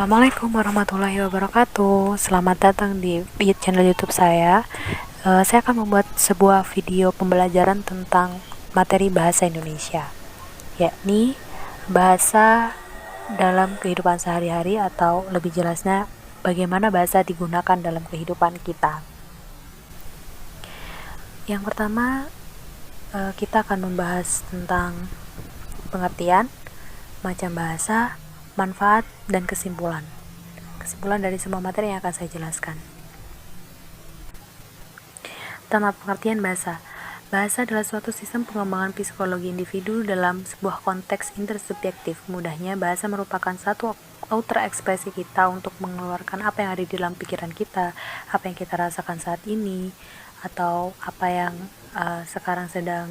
Assalamualaikum warahmatullahi wabarakatuh. Selamat datang di channel YouTube saya. Saya akan membuat sebuah video pembelajaran tentang materi bahasa Indonesia, yakni bahasa dalam kehidupan sehari-hari, atau lebih jelasnya bagaimana bahasa digunakan dalam kehidupan kita. Yang pertama, kita akan membahas tentang pengertian, macam bahasa, manfaat, dan kesimpulan dari semua materi yang akan saya jelaskan. Pertama, pengertian bahasa. Bahasa adalah suatu sistem pengembangan psikologi individu dalam sebuah konteks intersubjektif. Mudahnya, bahasa merupakan satu outer ekspresi kita untuk mengeluarkan apa yang ada di dalam pikiran kita, apa yang kita rasakan saat ini, atau apa yang sekarang sedang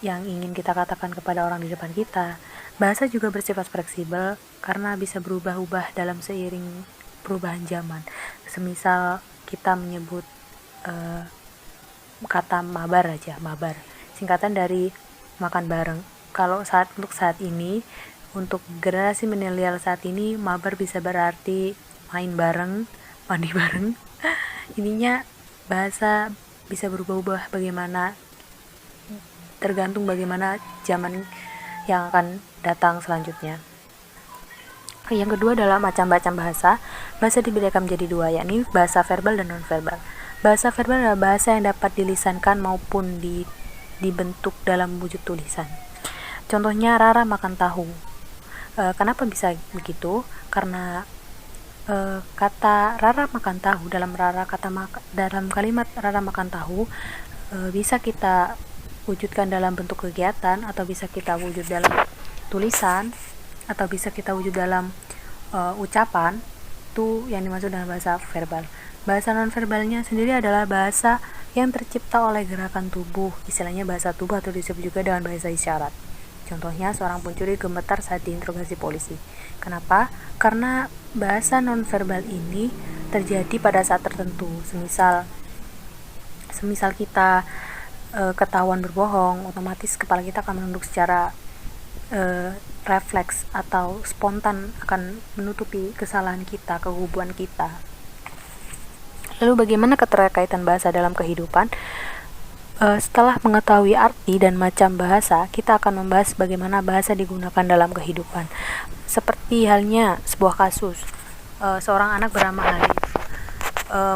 yang ingin kita katakan kepada orang di depan kita. Bahasa juga bersifat fleksibel karena bisa berubah-ubah dalam seiring perubahan zaman. Semisal kita menyebut kata mabar aja, mabar, singkatan dari makan bareng. Kalau untuk saat ini, untuk generasi milenial saat ini, mabar bisa berarti main bareng, mandi bareng. Ininya bahasa bisa berubah-ubah tergantung bagaimana zaman yang akan datang selanjutnya. Yang kedua adalah macam-macam bahasa. Bahasa dibedakan menjadi dua, yakni bahasa verbal dan non-verbal. Bahasa verbal adalah bahasa yang dapat dilisankan maupun dibentuk dalam wujud tulisan. Contohnya, Rara makan tahu. Kenapa bisa begitu? Karena kata Rara makan tahu dalam kalimat Rara makan tahu bisa kita wujudkan dalam bentuk kegiatan, atau bisa kita wujud dalam tulisan, atau bisa kita wujud dalam ucapan. Itu yang dimaksud dengan bahasa verbal. Bahasa non-verbalnya sendiri adalah bahasa yang tercipta oleh gerakan tubuh, istilahnya bahasa tubuh, atau disebut juga dengan bahasa isyarat. Contohnya, seorang pencuri gemetar saat diinterogasi polisi. Kenapa? Karena bahasa non-verbal ini terjadi pada saat tertentu. Semisal kita ketahuan berbohong, otomatis kepala kita akan menunduk secara refleks atau spontan, akan menutupi kesalahan kita, kegugupan kita. Lalu bagaimana keterkaitan bahasa dalam kehidupan? Setelah mengetahui arti dan macam bahasa, kita akan membahas bagaimana bahasa digunakan dalam kehidupan. Seperti halnya sebuah kasus, seorang anak bernama Halif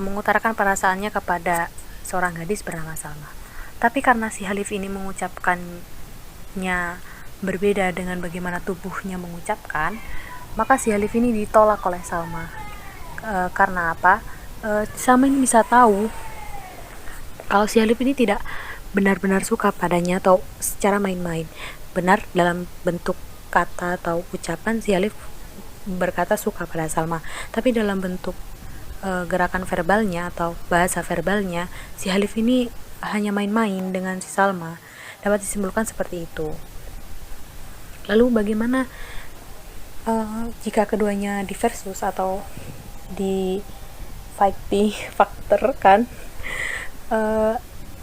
mengutarakan perasaannya kepada seorang gadis bernama Salma. Tapi karena si Halif ini mengucapkannya berbeda dengan bagaimana tubuhnya mengucapkan, maka si Halif ini ditolak oleh Salma. Karena apa? Salma ini bisa tahu kalau si Halif ini tidak benar-benar suka padanya, atau secara main-main. Benar dalam bentuk kata atau ucapan, si Halif berkata suka pada Salma, tapi dalam bentuk gerakan verbalnya atau bahasa verbalnya, si Halif ini hanya main-main dengan si Salma. Dapat disimpulkan seperti itu. Lalu bagaimana jika keduanya diversus atau di faktor kan?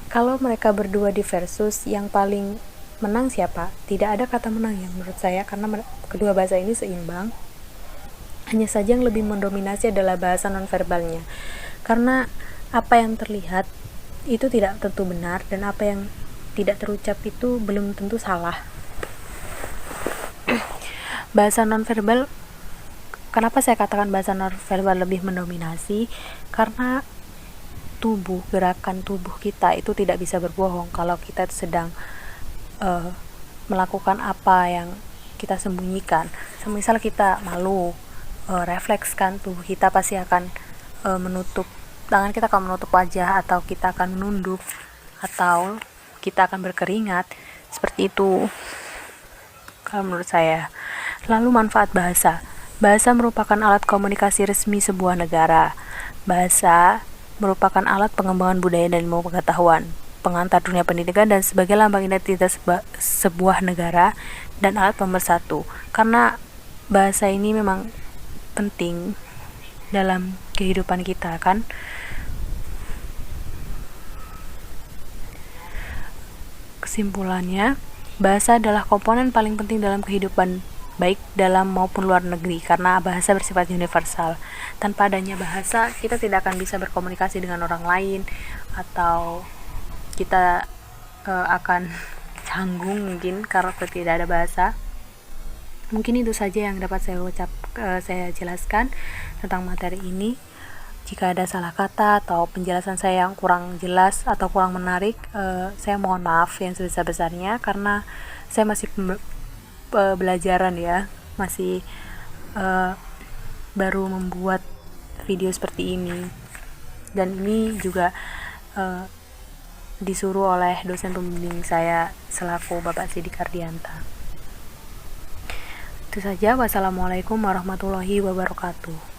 Kalau mereka berdua diversus, yang paling menang siapa? Tidak ada kata menang yang menurut saya, karena kedua bahasa ini seimbang. Hanya saja yang lebih mendominasi adalah bahasa nonverbalnya, karena apa yang terlihat itu tidak tentu benar, dan apa yang tidak terucap itu belum tentu salah. Bahasa nonverbal, kenapa saya katakan bahasa nonverbal lebih mendominasi? Karena gerakan tubuh kita itu tidak bisa berbohong kalau kita sedang melakukan apa yang kita sembunyikan. Semisal kita malu, reflekskan tubuh kita pasti akan menutup tangan, kita akan menutup wajah, atau kita akan menunduk, atau kita akan berkeringat. Seperti itu kalau menurut saya. Lalu manfaat bahasa. Bahasa merupakan alat komunikasi resmi sebuah negara. Bahasa merupakan alat pengembangan budaya dan ilmu pengetahuan, pengantar dunia pendidikan, dan sebagai lambang identitas sebuah negara, dan alat pemersatu. Karena bahasa ini memang penting dalam kehidupan kita, kan? Kesimpulannya, bahasa adalah komponen paling penting dalam kehidupan baik dalam maupun luar negeri, karena bahasa bersifat universal. Tanpa adanya bahasa, kita tidak akan bisa berkomunikasi dengan orang lain, atau kita akan canggung mungkin karena tidak ada bahasa. Mungkin itu saja yang dapat saya jelaskan tentang materi ini. Jika ada salah kata atau penjelasan saya yang kurang jelas atau kurang menarik, saya mohon maaf yang sebesar-besarnya, karena saya masih belajaran ya, masih baru membuat video seperti ini, dan ini juga disuruh oleh dosen pembimbing saya selaku Bapak Sidik Ardianta. Itu saja. Wassalamualaikum warahmatullahi wabarakatuh.